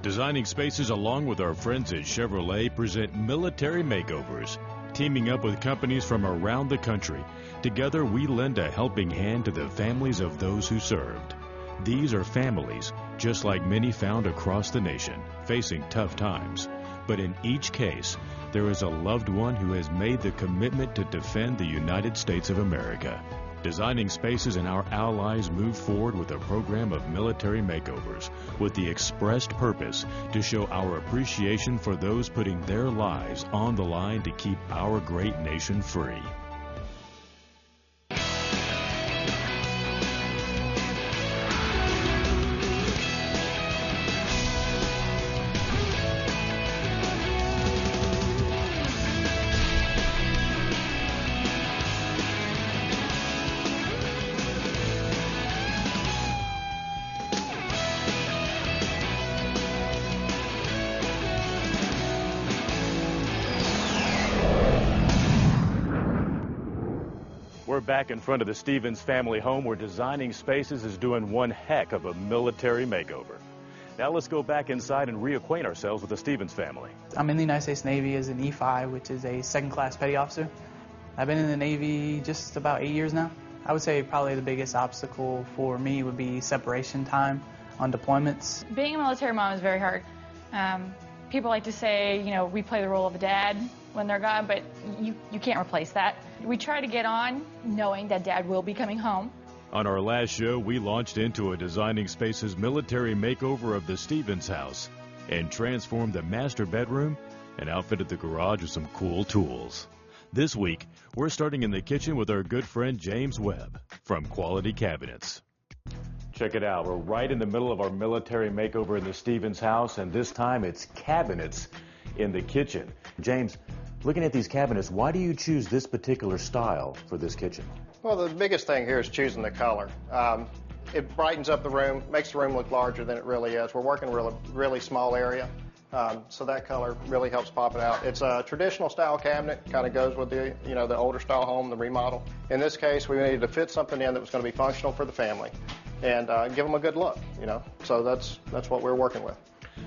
Designing Spaces along with our friends at Chevrolet present Military Makeovers. Teaming up with companies from around the country, together we lend a helping hand to the families of those who served. These are families, just like many found across the nation, facing tough times. But in each case, there is a loved one who has made the commitment to defend the United States of America. Designing Spaces and our allies move forward with a program of military makeovers with the expressed purpose to show our appreciation for those putting their lives on the line to keep our great nation free. We're back in front of the Stephens family home where Designing Spaces is doing one heck of a military makeover. Now let's go back inside and reacquaint ourselves with the Stephens family. I'm in the United States Navy as an E5, which is a second-class petty officer. I've been in the Navy just about 8 years now. I would say probably the biggest obstacle for me would be separation time on deployments. Being a military mom is very hard. People like to say, you know, we play the role of a dad when they're gone, but you can't replace that. We try to get on knowing that Dad will be coming home. On our last show, we launched into a Designing Spaces military makeover of the Stephens house and transformed the master bedroom and outfitted the garage with some cool tools. This week, we're starting in the kitchen with our good friend James Webb from Quality Cabinets. Check it out. We're right in the middle of our military makeover in the Stephens house, and this time it's cabinets in the kitchen. James, looking at these cabinets, why do you choose this particular style for this kitchen? Well, the biggest thing here is choosing the color. It brightens up the room, makes the room look larger than it really is. We're working a really small area, so that color really helps pop it out. It's a traditional style cabinet, kind of goes with the, the older style home, the remodel. In this case, we needed to fit something in that was going to be functional for the family and give them a good look, So that's what we're working with.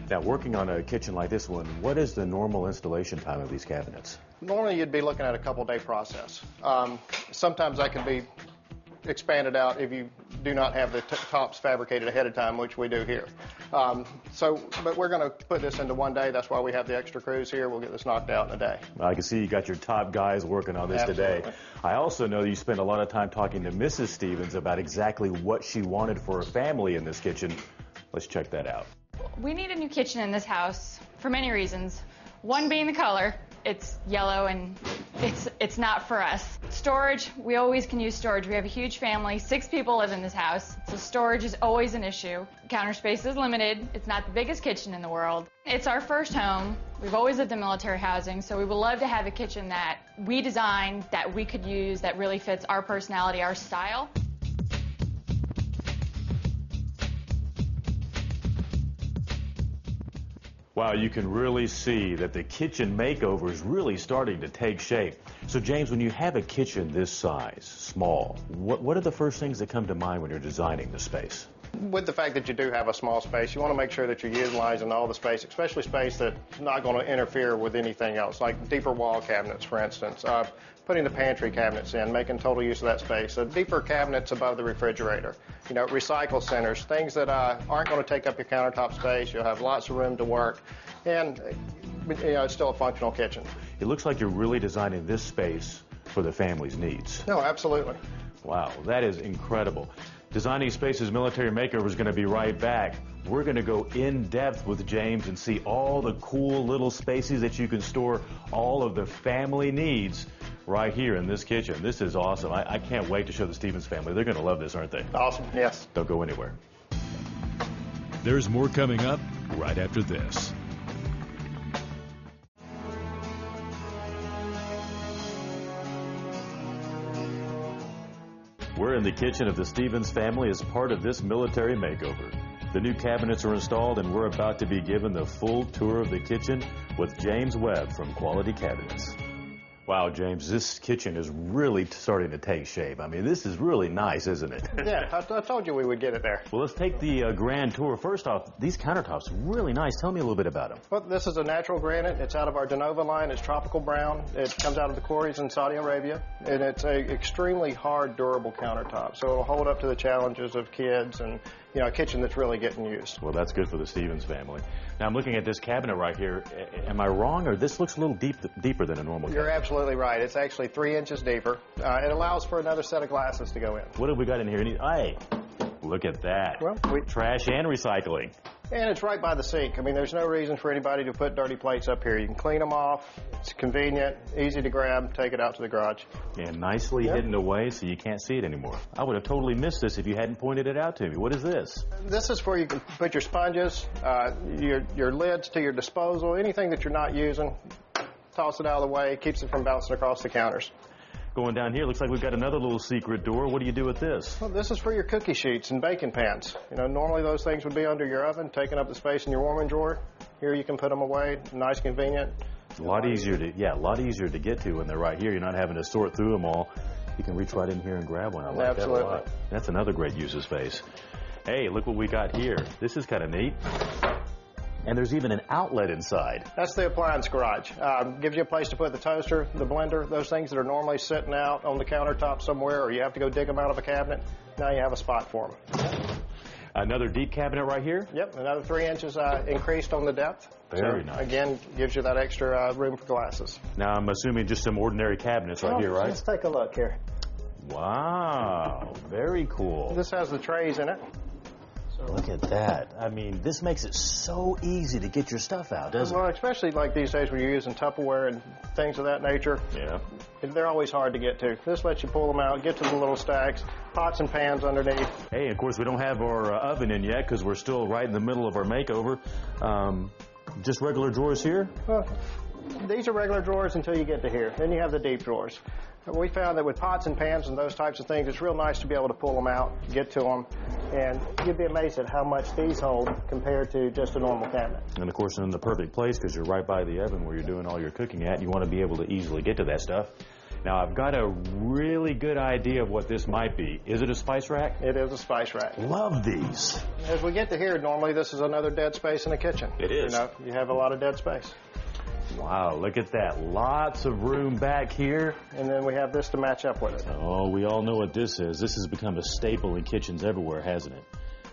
Now, working on a kitchen like this one, what is the normal installation time of these cabinets? Normally, you'd be looking at a couple-day process. Sometimes that can be expanded out if you do not have the tops fabricated ahead of time, which we do here. But we're going to put this into one day. That's why we have the extra crews here. We'll get this knocked out in a day. I can see you got your top guys working on this Absolutely. Today. I also know you spent a lot of time talking to Mrs. Stephens about exactly what she wanted for her family in this kitchen. Let's check that out. We need a new kitchen in this house for many reasons. One being the color. It's yellow and it's not for us. Storage, we always can use storage. We have a huge family, 6 people live in this house, so storage is always an issue. Counter space is limited. It's not the biggest kitchen in the world. It's our first home. We've always lived in military housing, so we would love to have a kitchen that we designed, that we could use, that really fits our personality, our style. Wow, you can really see that the kitchen makeover is really starting to take shape. So, James, when you have a kitchen this size, small, what are the first things that come to mind when you're designing the space? With the fact that you do have a small space, you want to make sure that you're utilizing all the space, especially space that's not going to interfere with anything else, like deeper wall cabinets, for instance, putting the pantry cabinets in, making total use of that space, deeper cabinets above the refrigerator, recycle centers, things that aren't going to take up your countertop space. You'll have lots of room to work, and it's still a functional kitchen. It looks like you're really designing this space for the family's needs. No, absolutely. Wow, that is incredible. Designing Spaces Military Makeover is going to be right back. We're going to go in depth with James and see all the cool little spaces that you can store all of the family needs right here in this kitchen. This is awesome. I can't wait to show the Stephens family. They're going to love this, aren't they? Awesome, yes. Don't go anywhere. There's more coming up right after this. We're in the kitchen of the Stephens family as part of this military makeover. The new cabinets are installed and we're about to be given the full tour of the kitchen with James Webb from Quality Cabinets. Wow, James, this kitchen is really starting to take shape. I mean, this is really nice, isn't it? Yeah, I told you we would get it there. Well, let's take the grand tour. First off, these countertops, really nice. Tell me a little bit about them. Well, this is a natural granite. It's out of our Denova line. It's tropical brown. It comes out of the quarries in Saudi Arabia, and it's a extremely hard, durable countertop. So it'll hold up to the challenges of kids and, you know, a kitchen that's really getting used. Well, that's good for the Stephens family. Now, I'm looking at this cabinet right here. Am I wrong, or this looks a little deeper than a normal cabinet? You're absolutely right. It's actually 3 inches deeper. It allows for another set of glasses to go in. What have we got in here? Hey, look at that. Well, trash and recycling. And it's right by the sink. I mean, there's no reason for anybody to put dirty plates up here. You can clean them off. It's convenient, easy to grab, take it out to the garage. And nicely hidden away so you can't see it anymore. I would have totally missed this if you hadn't pointed it out to me. What is this? This is where you can put your sponges, your lids to your disposal, anything that you're not using. Toss it out of the way, keeps it from bouncing across the counters. Going down here, looks like we've got another little secret door. What do you do with this? Well, this is for your cookie sheets and baking pans. You know, normally those things would be under your oven, taking up the space in your warming drawer. Here you can put them away, nice, convenient. A lot easier to get to when they're right here. You're not having to sort through them all. You can reach right in here and grab one. I like Absolutely. that a lot. That's another great use of space. Hey, look what we got here. This is kind of neat. And there's even an outlet inside. That's the appliance garage. Gives you a place to put the toaster, the blender, those things that are normally sitting out on the countertop somewhere, or you have to go dig them out of a cabinet. Now you have a spot for them. Another deep cabinet right here? Yep, another 3 inches increased on the depth. Very nice. Again, gives you that extra room for glasses. Now I'm assuming just some ordinary cabinets right here, right? Let's take a look here. Wow, very cool. This has the trays in it. Look at that. I mean, this makes it so easy to get your stuff out, doesn't it? Well, especially like these days when you're using Tupperware and things of that nature. Yeah. They're always hard to get to. This lets you pull them out, get to the little stacks, pots and pans underneath. Hey, of course, we don't have our oven in yet because we're still right in the middle of our makeover. Just regular drawers here? Well, these are regular drawers until you get to here. Then you have the deep drawers. We found that with pots and pans and those types of things, it's real nice to be able to pull them out, get to them, and you'd be amazed at how much these hold compared to just a normal cabinet. And of course, in the perfect place because you're right by the oven where you're doing all your cooking at. You want to be able to easily get to that stuff. Now, I've got a really good idea of what this might be. Is it a spice rack? It is a spice rack. Love these. As we get to here, normally this is another dead space in the kitchen. It is. You know, you have a lot of dead space. Wow, look at that. Lots of room back here. And then we have this to match up with it. Oh, we all know what this is. This has become a staple in kitchens everywhere, hasn't it?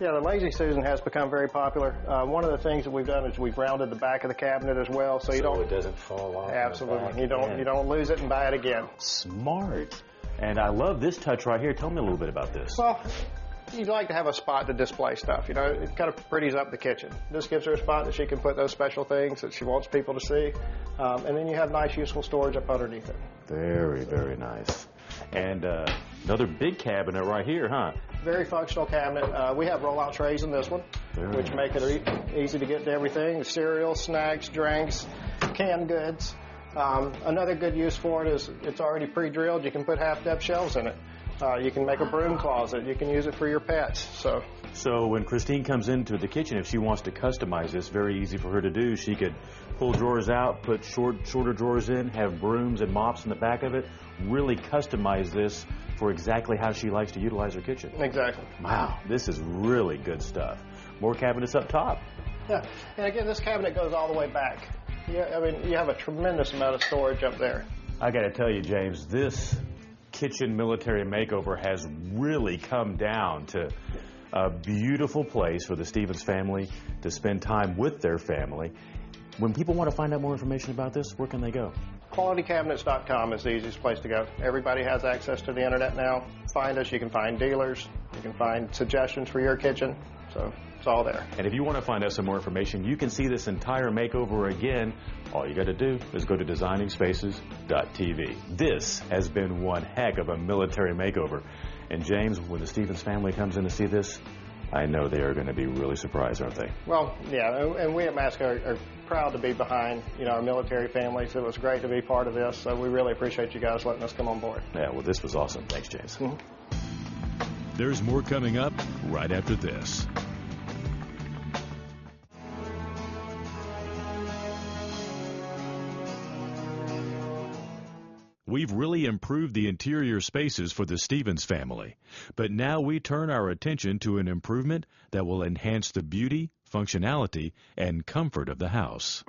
Yeah, the Lazy Susan has become very popular. One of the things that we've done is we've rounded the back of the cabinet as well, so you don't. It doesn't fall off. Absolutely, you don't lose it and buy it again. Smart. And I love this touch right here. Tell me a little bit about this. Well, you'd like to have a spot to display stuff. You know, it kind of pretties up the kitchen. This gives her a spot that she can put those special things that she wants people to see, and then you have nice, useful storage up underneath it. Very, very nice. And another big cabinet right here, huh? Very functional cabinet. We have rollout trays in this one, which make it easy to get to everything. Cereal, snacks, drinks, canned goods. Another good use for it is it's already pre-drilled. You can put half-depth shelves in it. You can make a broom closet. You can use it for your pets. So when Kristine comes into the kitchen, if she wants to customize this, very easy for her to do. She could pull drawers out, put shorter drawers in, have brooms and mops in the back of it, really customize this for exactly how she likes to utilize her kitchen. Exactly. Wow, this is really good stuff. More cabinets up top. Yeah, and again, this cabinet goes all the way back. Yeah, I mean, you have a tremendous amount of storage up there. I got to tell you, James, this kitchen military makeover has really come down to a beautiful place for the Stephens family to spend time with their family. When people want to find out more information about this, where can they go? QualityCabinets.com is the easiest place to go. Everybody has access to the internet now. Find us. You can find dealers. You can find suggestions for your kitchen. So it's all there. And if you want to find out some more information, you can see this entire makeover again. All you got to do is go to designingspaces.tv. This has been one heck of a military makeover. And James, when the Stephens family comes in to see this, I know they are going to be really surprised, aren't they? Well, yeah, and we at Mask are proud to be behind, our military families. It was great to be part of this, so we really appreciate you guys letting us come on board. Yeah, well, this was awesome. Thanks, James. Mm-hmm. There's more coming up right after this. We've really improved the interior spaces for the Stephens family, but now we turn our attention to an improvement that will enhance the beauty, functionality, and comfort of the house.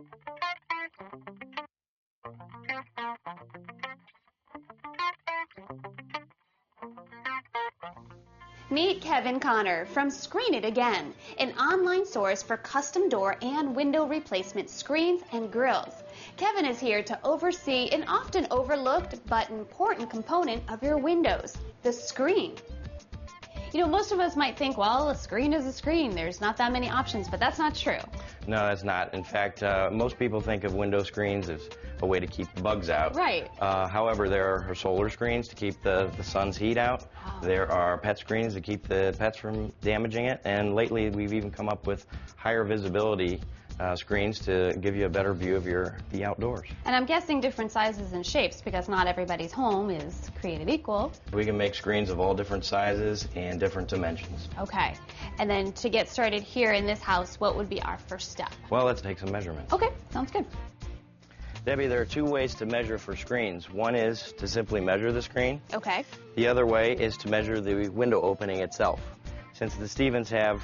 Meet Kevin Connor from Screen It Again, an online source for custom door and window replacement screens and grills. Kevin is here to oversee an often overlooked but important component of your windows, the screen. You know, most of us might think, well, a screen is a screen. There's not that many options, but that's not true. No, that's not. In fact, most people think of window screens as a way to keep bugs out. Right. However, there are solar screens to keep the sun's heat out. Oh. There are pet screens to keep the pets from damaging it. And lately, we've even come up with higher visibility screens to give you a better view of the outdoors. And I'm guessing different sizes and shapes because not everybody's home is created equal. We can make screens of all different sizes and different dimensions. Okay. And then to get started here in this house, what would be our first step? Well, let's take some measurements. Okay, sounds good. Debbie, there are two ways to measure for screens. One is to simply measure the screen. Okay. The other way is to measure the window opening itself. Since the Stephens have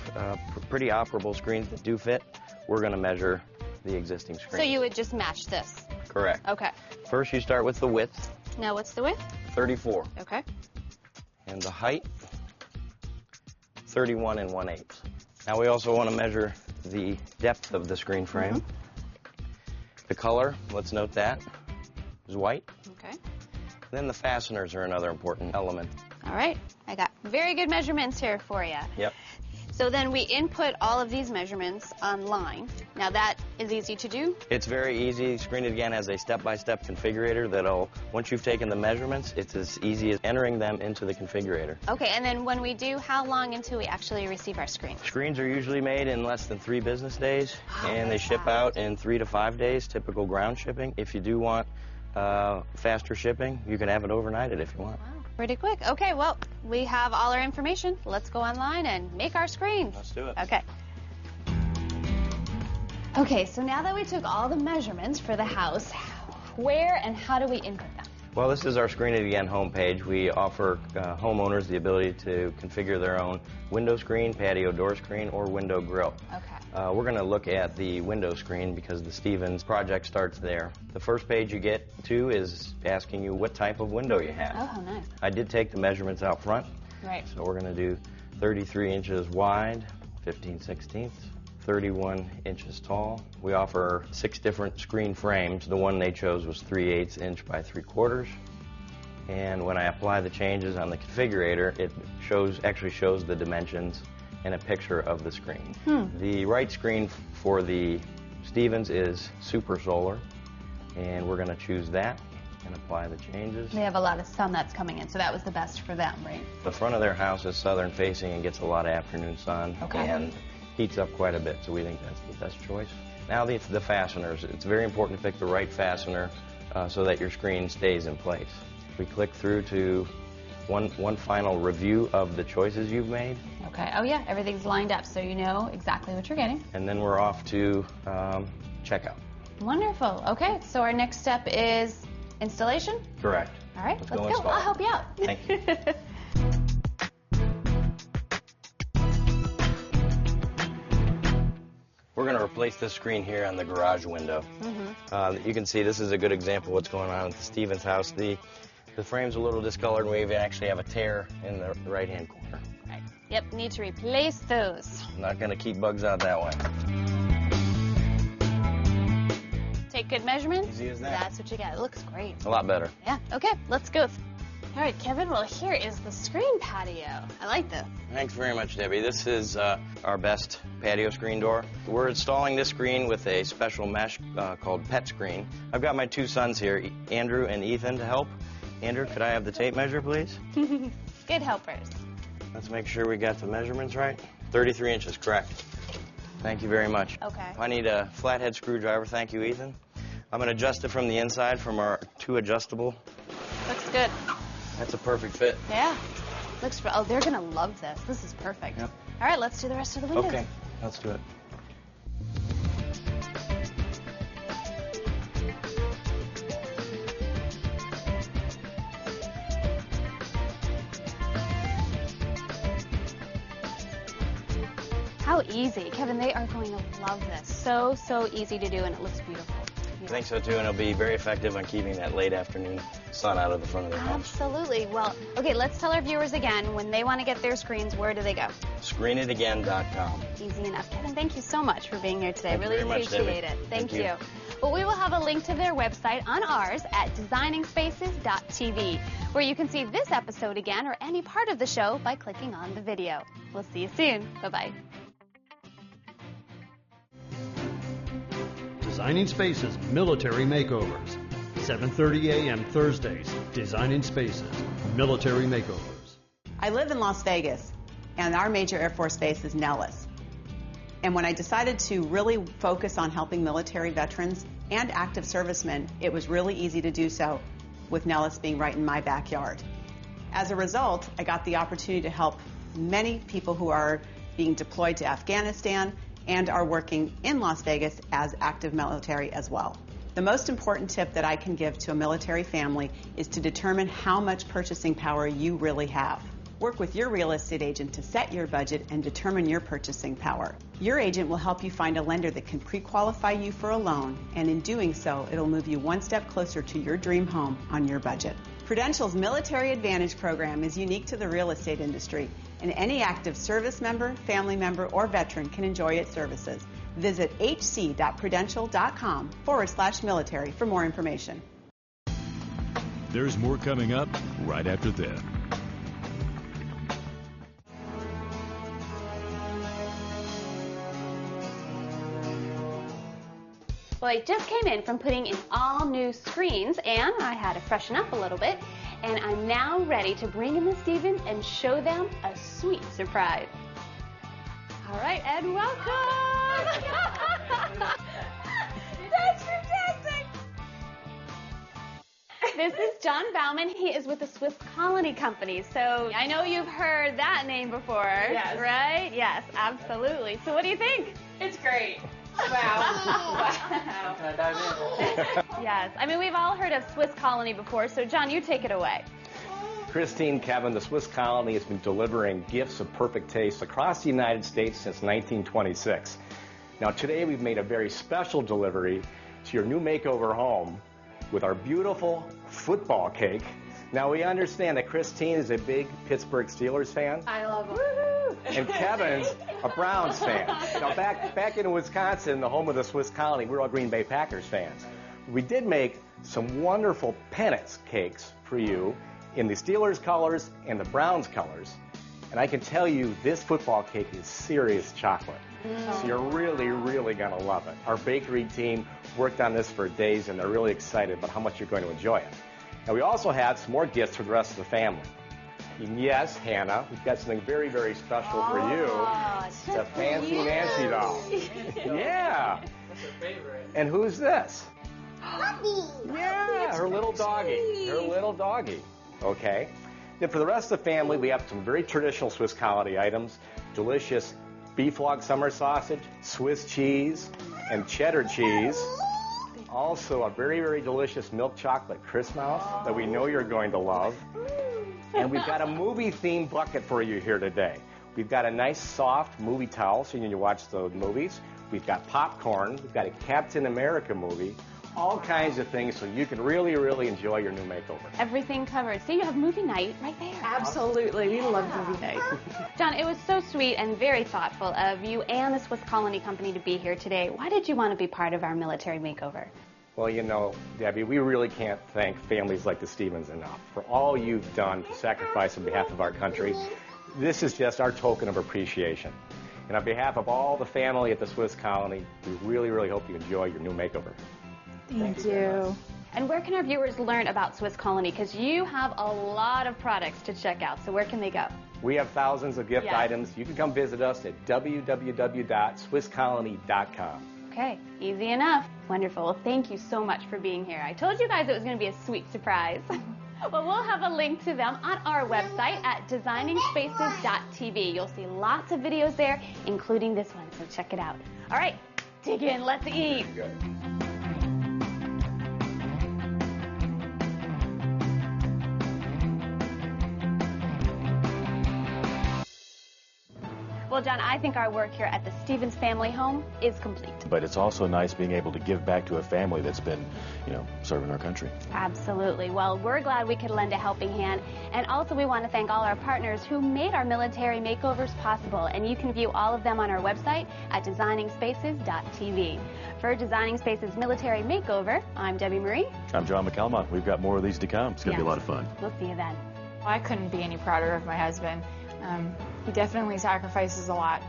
pretty operable screens that do fit, we're going to measure the existing screen. So you would just match this? Correct. Okay. First, you start with the width. Now, what's the width? 34. Okay. And the height, 31 1/8. Now, we also want to measure the depth of the screen frame. Mm-hmm. The color, let's note that, is white. Okay. Then the fasteners are another important element. All right. I got very good measurements here for you. Yep. So then we input all of these measurements online. Now that is easy to do? It's very easy. Screen It Again has a step-by-step configurator that'll, once you've taken the measurements, it's as easy as entering them into the configurator. Okay, and then when we do, how long until we actually receive our screen? Screens are usually made in less than 3 business days, and they ship fast. out in 3 to 5 days, typical ground shipping. If you do want faster shipping, you can have it overnighted if you want. Wow. Pretty quick. Okay, well, we have all our information. Let's go online and make our screen. Let's do it. Okay. Okay, so now that we took all the measurements for the house, where and how do we input them? Well, this is our Screen It Again homepage. We offer homeowners the ability to configure their own window screen, patio door screen, or window grill. Okay. We're going to look at the window screen because the Stephens project starts there. The first page you get to is asking you what type of window you have. Oh, how nice. I did take the measurements out front. Right. So we're going to do 33 inches wide, 15/16, 31 inches tall. We offer 6 different screen frames. The one they chose was 3/8 inch by 3/4. And when I apply the changes on the configurator, it actually shows the dimensions and a picture of the screen. The right screen for the Stephens is Super Solar, and we're going to choose that and apply the changes. They have a lot of sun that's coming in, so that was the best for them, right? The front of their house is southern facing and gets a lot of afternoon sun. Okay. And heats up quite a bit, so we think that's the best choice. Now the fasteners. It's very important to pick the right fastener so that your screen stays in place. We click through to one final review of the choices you've made. Okay. Oh, yeah, everything's lined up, so you know exactly what you're getting. And then we're off to checkout. Wonderful. Okay, so our next step is installation? Correct. All right, let's go. install. I'll help you out. Thank you. We're going to replace this screen here on the garage window. You can see this is a good example of what's going on at the Stephens house. The frame's a little discolored, and we actually have a tear in the right-hand corner. Right. Yep, need to replace those. Not going to keep bugs out that way. Take good measurements. Easy as that. That's what you got. It looks great. A lot better. Yeah, okay, let's go. All right, Kevin, well, here is the screen patio. I like this. Thanks very much, Debbie. This is our best patio screen door. We're installing this screen with a special mesh called Pet Screen. I've got my 2 sons here, Andrew and Ethan, to help. Andrew, could I have the tape measure, please? Good helpers. Let's make sure we got the measurements right. 33 inches, correct. Thank you very much. Okay. I need a flathead screwdriver. Thank you, Ethan. I'm going to adjust it from the inside from our 2 adjustable. Looks good. That's a perfect fit. Yeah. Looks. Oh, they're gonna love this. This is perfect. Yep. All right, let's do the rest of the windows. Okay, let's do it. easy. Kevin, they are going to love this. So easy to do, and it looks beautiful. I think so too, and it'll be very effective on keeping that late afternoon sun out of the front of their house. Absolutely. Well, okay, let's tell our viewers again, when they want to get their screens, where do they go? ScreenItAgain.com. Easy enough. Kevin, thank you so much for being here today. Thank you Really very much, appreciate Debbie. it. Thank Thank you. Well, we will have a link to their website on ours at designingspaces.tv, where you can see this episode again or any part of the show by clicking on the video. We'll see you soon. Bye-bye. Designing Spaces Military Makeovers. 7:30 a.m. Thursdays. Designing Spaces Military Makeovers. I live in Las Vegas, and our major Air Force base is Nellis. And when I decided to really focus on helping military veterans and active servicemen, it was really easy to do so, with Nellis being right in my backyard. As a result, I got the opportunity to help many people who are being deployed to Afghanistan and are working in Las Vegas as active military as well. The most important tip that I can give to a military family is to determine how much purchasing power you really have. Work with your real estate agent to set your budget and determine your purchasing power. Your agent will help you find a lender that can pre-qualify you for a loan, and in doing so, it'll move you one step closer to your dream home on your budget. Prudential's Military Advantage program is unique to the real estate industry, and any active service member, family member, or veteran can enjoy its services. Visit hc.prudential.com/military for more information. There's more coming up right after this. Well, I just came in from putting in all new screens, and I had to freshen up a little bit, and I'm now ready to bring in the Stephens and show them a sweet surprise. All right, Ed, welcome! That's fantastic! This is John Bauman. He is with the Swiss Colony Company, so I know you've heard that name before, Yes. right? Yes, absolutely. So what do you think? It's great. Wow. Can I dive in? Yes, I mean, we've all heard of Swiss Colony before, so John, you take it away. Kristine, Kevin, the Swiss Colony has been delivering gifts of perfect taste across the United States since 1926. Now today we've made a very special delivery to your new makeover home with our beautiful football cake. Now we understand that Kristine is a big Pittsburgh Steelers fan. I love them. And Kevin's a Browns fan. Now back in Wisconsin, the home of the Swiss Colony, we're all Green Bay Packers fans. We did make some wonderful pennants cakes for you in the Steelers colors and the Browns colors. And I can tell you this football cake is serious chocolate. So you're really, really going to love it. Our bakery team worked on this for days, and they're really excited about how much you're going to enjoy it. Now we also have some more gifts for the rest of the family. And yes, Hannah, we've got something very, very special for you. It's a fancy Nancy doll. Yeah. That's her favorite. And who's this? Puppy. Yeah, her little doggy. Her little doggy. Okay. Then for the rest of the family, we have some very traditional Swiss Colony items. Delicious beef log summer sausage, Swiss cheese, and cheddar cheese. Also a very, very delicious milk chocolate Christmas that we know you're going to love. And we've got a movie-themed bucket for you here today. We've got a nice soft movie towel so you can watch the movies. We've got popcorn. We've got a Captain America movie. All kinds of things so you can really, really enjoy your new makeover. Everything covered. See, you have movie night right there. Absolutely. We love movie night. John, it was so sweet and very thoughtful of you and the Swiss Colony Company to be here today. Why did you want to be part of our military makeover? Well, you know, Debbie, we really can't thank families like the Stephens enough for all you've done to sacrifice on behalf of our country. This is just our token of appreciation. And on behalf of all the family at the Swiss Colony, we really, really hope you enjoy your new makeover. Thank you. And where can our viewers learn about Swiss Colony? Because you have a lot of products to check out. So where can they go? We have thousands of gift Yeah. items. You can come visit us at www.swisscolony.com. Okay, easy enough. Wonderful. Well, thank you so much for being here. I told you guys it was going to be a sweet surprise. Well, we'll have a link to them on our website at designingspaces.tv. You'll see lots of videos there, including this one, so check it out. All right, dig in. Let's eat. Good. Well, Well, John, I think our work here at the Stephens Family Home is complete. But it's also nice being able to give back to a family that's been, serving our country. Absolutely. Well, we're glad we could lend a helping hand. And also we want to thank all our partners who made our military makeovers possible. And you can view all of them on our website at designingspaces.tv. For Designing Spaces Military Makeover, I'm Debbie Marie. I'm John McCalmont. We've got more of these to come. It's going to be a lot of fun. We'll see you then. I couldn't be any prouder of my husband. He definitely sacrifices a lot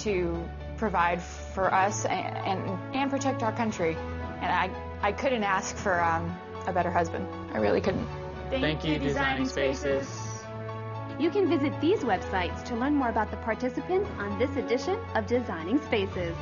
to provide for us and protect our country. And I couldn't ask for a better husband. I really couldn't. Thank you, Designing Spaces. You can visit these websites to learn more about the participants on this edition of Designing Spaces.